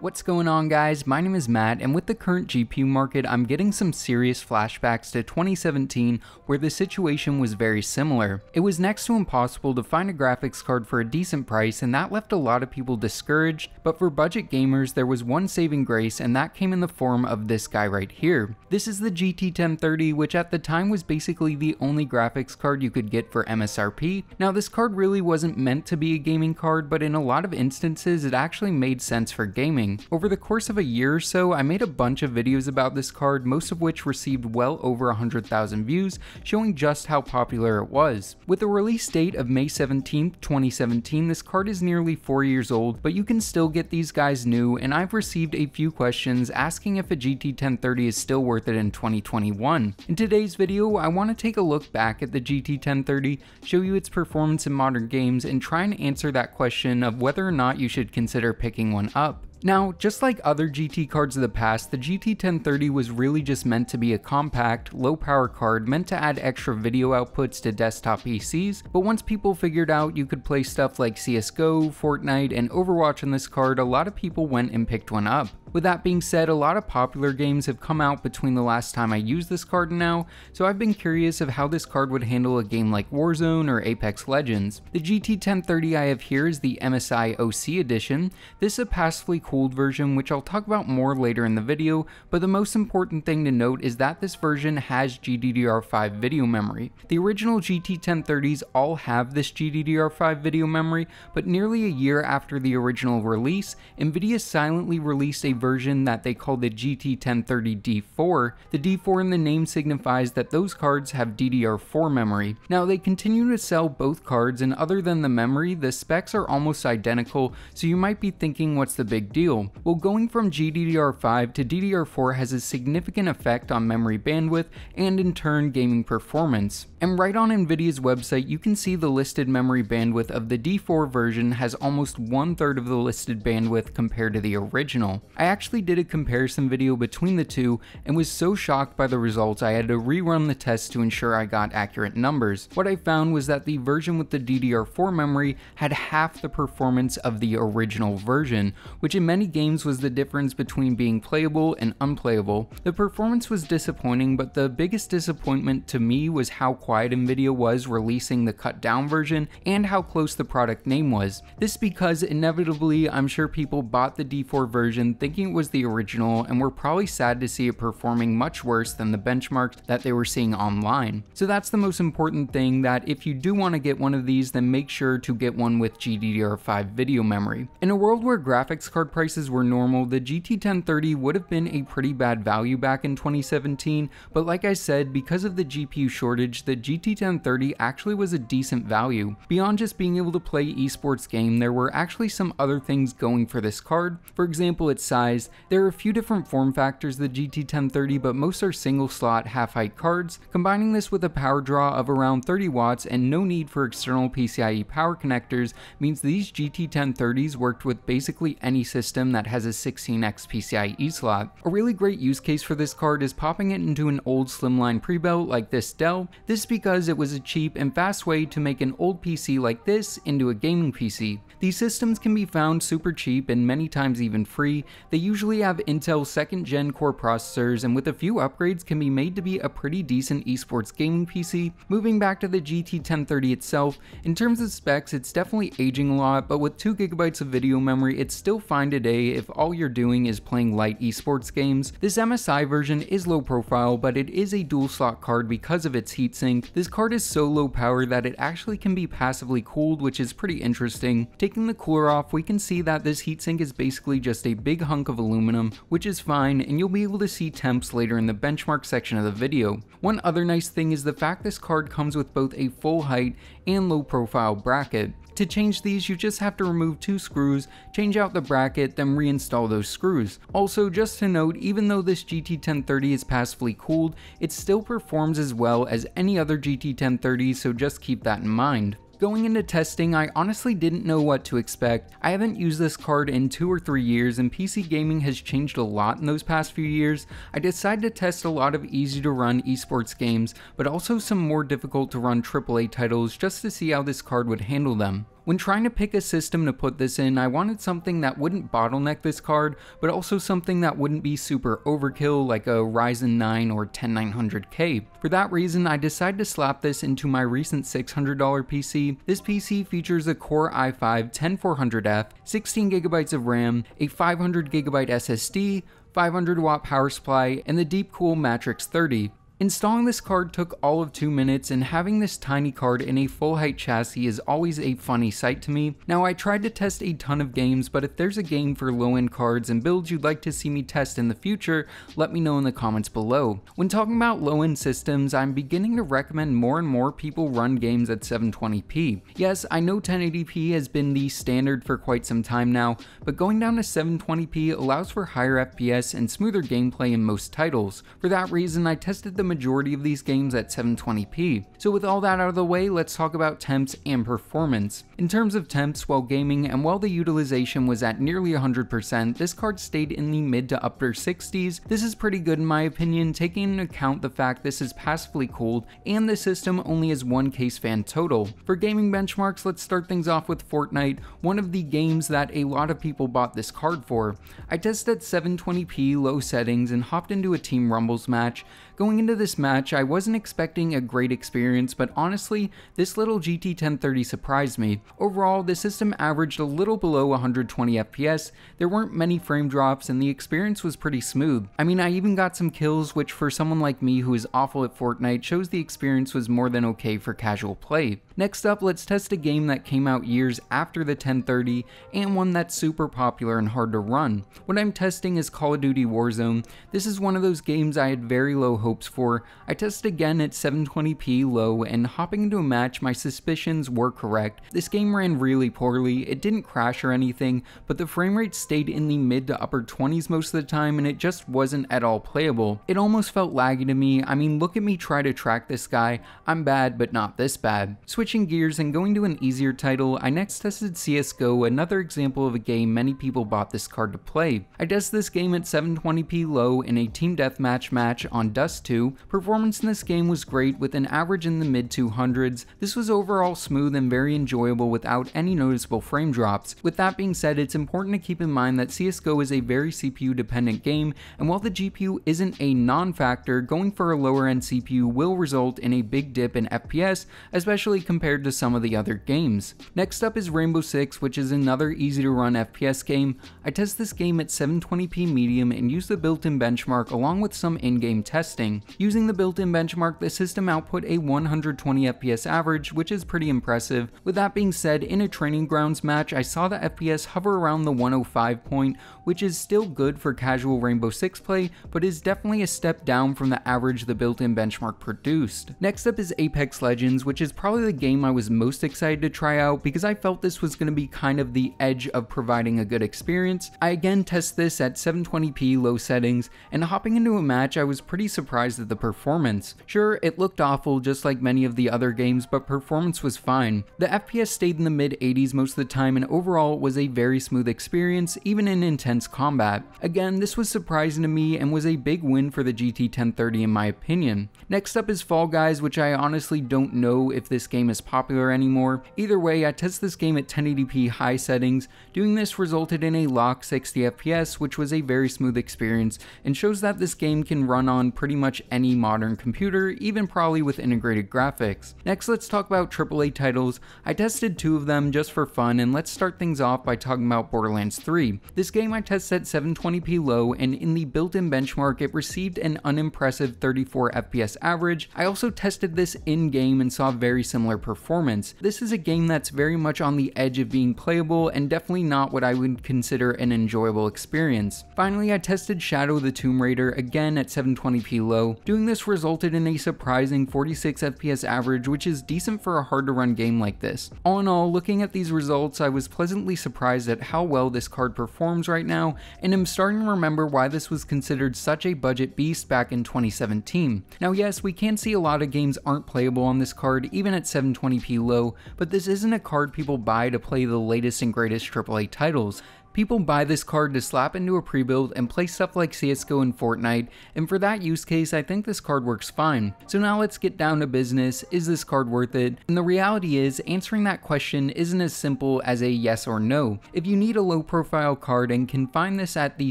What's going on, guys? My name is Matt, and with the current GPU market, I'm getting some serious flashbacks to 2017 where the situation was very similar. It was next to impossible to find a graphics card for a decent price, and that left a lot of people discouraged, but for budget gamers there was one saving grace, and that came in the form of this guy right here. This is the GT 1030, which at the time was basically the only graphics card you could get for MSRP. Now, this card really wasn't meant to be a gaming card, but in a lot of instances it actually made sense for gaming. Over the course of a year or so, I made a bunch of videos about this card, most of which received well over 100,000 views, showing just how popular it was. With a release date of May 17th, 2017, this card is nearly 4 years old, but you can still get these guys new, and I've received a few questions asking if a GT 1030 is still worth it in 2021. In today's video, I want to take a look back at the GT 1030, show you its performance in modern games, and try and answer that question of whether or not you should consider picking one up. Now, just like other GT cards of the past, the GT 1030 was really just meant to be a compact, low-power card meant to add extra video outputs to desktop PCs, but once people figured out you could play stuff like CSGO, Fortnite, and Overwatch on this card, a lot of people went and picked one up. With that being said, a lot of popular games have come out between the last time I used this card and now, so I've been curious of how this card would handle a game like Warzone or Apex Legends. The GT 1030 I have here is the MSI OC edition. This is a passively cooled version, which I'll talk about more later in the video, but the most important thing to note is that this version has GDDR5 video memory. The original GT 1030s all have this GDDR5 video memory, but nearly a year after the original release, Nvidia silently released a version that they call the GT 1030 D4. The D4 in the name signifies that those cards have DDR4 memory. Now, they continue to sell both cards, and other than the memory, the specs are almost identical, so you might be thinking, what's the big deal? Well, going from GDDR5 to DDR4 has a significant effect on memory bandwidth and in turn gaming performance. And right on Nvidia's website, you can see the listed memory bandwidth of the D4 version has almost 1/3 of the listed bandwidth compared to the original. I actually did a comparison video between the two and was so shocked by the results I had to rerun the test to ensure I got accurate numbers. What I found was that the version with the DDR4 memory had half the performance of the original version, which in many games was the difference between being playable and unplayable. The performance was disappointing, but the biggest disappointment to me was how quiet Nvidia was releasing the cut down version and how close the product name was. This because inevitably I'm sure people bought the D4 version thinking it was the original and were probably sad to see it performing much worse than the benchmarks that they were seeing online. So that's the most important thing, that if you do want to get one of these, then make sure to get one with GDDR5 video memory. In a world where graphics card prices were normal, the GT 1030 would have been a pretty bad value back in 2017, but like I said, because of the GPU shortage, the GT 1030 actually was a decent value. Beyond just being able to play esports game, there were actually some other things going for this card. For example, its size. There are a few different form factors of the GT 1030, but most are single slot half-height cards. Combining this with a power draw of around 30 watts and no need for external PCIe power connectors means these GT 1030s worked with basically any system that has a 16x PCIe slot. A really great use case for this card is popping it into an old slimline pre-built like this Dell. This is because it was a cheap and fast way to make an old PC like this into a gaming PC. These systems can be found super cheap and many times even free. They usually have Intel 2nd gen core processors, and with a few upgrades can be made to be a pretty decent esports gaming PC. Moving back to the GT 1030 itself, in terms of specs, it's definitely aging a lot, but with 2 GB of video memory, it's still fine today if all you're doing is playing light esports games. This MSI version is low profile, but it is a dual slot card because of its heatsink. This card is so low power that it actually can be passively cooled, which is pretty interesting. Taking the cooler off, we can see that this heatsink is basically just a big hunk of aluminum, which is fine, and you'll be able to see temps later in the benchmark section of the video. One other nice thing is the fact this card comes with both a full height and low profile bracket. To change these, you just have to remove 2 screws, change out the bracket, then reinstall those screws. Also, just to note, even though this GT 1030 is passively cooled, it still performs as well as any other GT 1030, so just keep that in mind. Going into testing, I honestly didn't know what to expect. I haven't used this card in 2 or 3 years, and PC gaming has changed a lot in those past few years. I decided to test a lot of easy to run esports games, but also some more difficult to run AAA titles just to see how this card would handle them. When trying to pick a system to put this in, I wanted something that wouldn't bottleneck this card, but also something that wouldn't be super overkill like a Ryzen 9 or 10900K. For that reason, I decided to slap this into my recent $600 PC. This PC features a Core i5-10400F, 16GB of RAM, a 500GB SSD, 500 watt power supply, and the Deepcool Matrix 30. Installing this card took all of 2 minutes, and having this tiny card in a full height chassis is always a funny sight to me. Now, I tried to test a ton of games, but if there's a game for low end cards and builds you'd like to see me test in the future, let me know in the comments below. When talking about low end systems, I'm beginning to recommend more and more people run games at 720p. Yes, I know 1080p has been the standard for quite some time now, but going down to 720p allows for higher FPS and smoother gameplay in most titles. For that reason, I tested the majority of these games at 720p. So with all that out of the way, let's talk about temps and performance. In terms of temps while gaming, and while the utilization was at nearly 100%, this card stayed in the mid to upper 60s. This is pretty good in my opinion, taking into account the fact this is passively cooled and the system only has one case fan total. For gaming benchmarks, let's start things off with Fortnite, one of the games that a lot of people bought this card for. I tested at 720p low settings and hopped into a Team Rumbles match. Going into this match, I wasn't expecting a great experience, but honestly, this little GT 1030 surprised me. Overall, the system averaged a little below 120 FPS, there weren't many frame drops, and the experience was pretty smooth. I mean, I even got some kills, which for someone like me who is awful at Fortnite shows the experience was more than okay for casual play. Next up, let's test a game that came out years after the 1030, and one that's super popular and hard to run. What I'm testing is Call of Duty Warzone. This is one of those games I had very low hopes for. I tested again at 720p low, and hopping into a match, my suspicions were correct. This game ran really poorly, it didn't crash or anything, but the frame rate stayed in the mid to upper 20s most of the time, and it just wasn't at all playable. It almost felt laggy to me. I mean, look at me try to track this guy. I'm bad, but not this bad. Switching gears and going to an easier title, I next tested CSGO, another example of a game many people bought this card to play. I tested this game at 720p low in a team deathmatch match on Dust 2. Performance in this game was great with an average in the mid 200s. This was overall smooth and very enjoyable without any noticeable frame drops. With that being said, it's important to keep in mind that CSGO is a very CPU dependent game, and while the GPU isn't a non-factor, going for a lower end CPU will result in a big dip in FPS, especially compared to some of the other games. Next up is Rainbow Six, which is another easy to run FPS game. I tested this game at 720p medium and used the built-in benchmark along with some in-game testing. Using the built-in benchmark, the system output a 120 FPS average, which is pretty impressive. With that being said, in a training grounds match, I saw the FPS hover around the 105 point, which is still good for casual Rainbow Six play, but is definitely a step down from the average the built-in benchmark produced. Next up is Apex Legends, which is probably the game I was most excited to try out because I felt this was going to be kind of the edge of providing a good experience. I again tested this at 720p low settings, and hopping into a match, I was pretty surprised at the performance. Sure, it looked awful just like many of the other games, but performance was fine. The FPS stayed in the mid 80s most of the time, and overall it was a very smooth experience, even in intense combat. Again, this was surprising to me and was a big win for the GT 1030 in my opinion. Next up is Fall Guys, which I honestly don't know if this game is popular anymore. Either way, I tested this game at 1080p high settings. Doing this resulted in a locked 60 FPS, which was a very smooth experience and shows that this game can run on pretty much any modern computer, even probably with integrated graphics. Next, let's talk about AAA titles. I tested 2 of them just for fun, and let's start things off by talking about Borderlands 3. This game I tested at 720p low, and in the built-in benchmark it received an unimpressive 34 FPS average. I also tested this in-game and saw very similar performance. This is a game that's very much on the edge of being playable and definitely not what I would consider an enjoyable experience. Finally, I tested Shadow the Tomb Raider again at 720p low. Doing this resulted in a surprising 46 FPS average, which is decent for a hard to run game like this. All in all, looking at these results, I was pleasantly surprised at how well this card performs right now, and am starting to remember why this was considered such a budget beast back in 2017. Now yes, we can see a lot of games aren't playable on this card, even at 720p low, but this isn't a card people buy to play the latest and greatest AAA titles. People buy this card to slap into a pre-build and play stuff like CSGO and Fortnite, and for that use case I think this card works fine. So now let's get down to business. Is this card worth it? And the reality is, answering that question isn't as simple as a yes or no. If you need a low profile card and can find this at the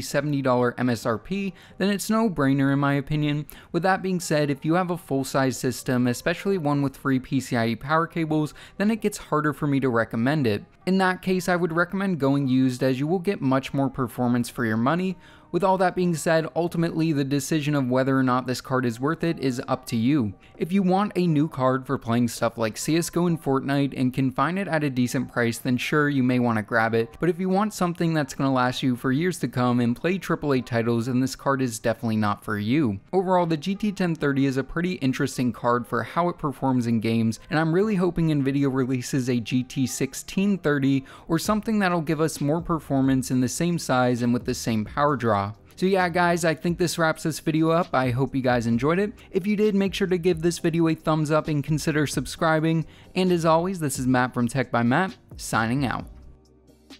$70 MSRP, then it's no brainer in my opinion. With that being said, if you have a full size system, especially one with free PCIe power cables, then it gets harder for me to recommend it. In that case, I would recommend going used, as you will get much more performance for your money. With all that being said, ultimately the decision of whether or not this card is worth it is up to you. If you want a new card for playing stuff like CSGO and Fortnite and can find it at a decent price, then sure, you may want to grab it. But if you want something that's going to last you for years to come and play AAA titles, then this card is definitely not for you. Overall, the GT1030 is a pretty interesting card for how it performs in games, and I'm really hoping Nvidia releases a GT1630 or something that'll give us more performance in the same size and with the same power draw. So yeah guys, I think this wraps this video up. I hope you guys enjoyed it. If you did, make sure to give this video a thumbs up and consider subscribing. And as always, this is Matt from Tech by Matt, signing out.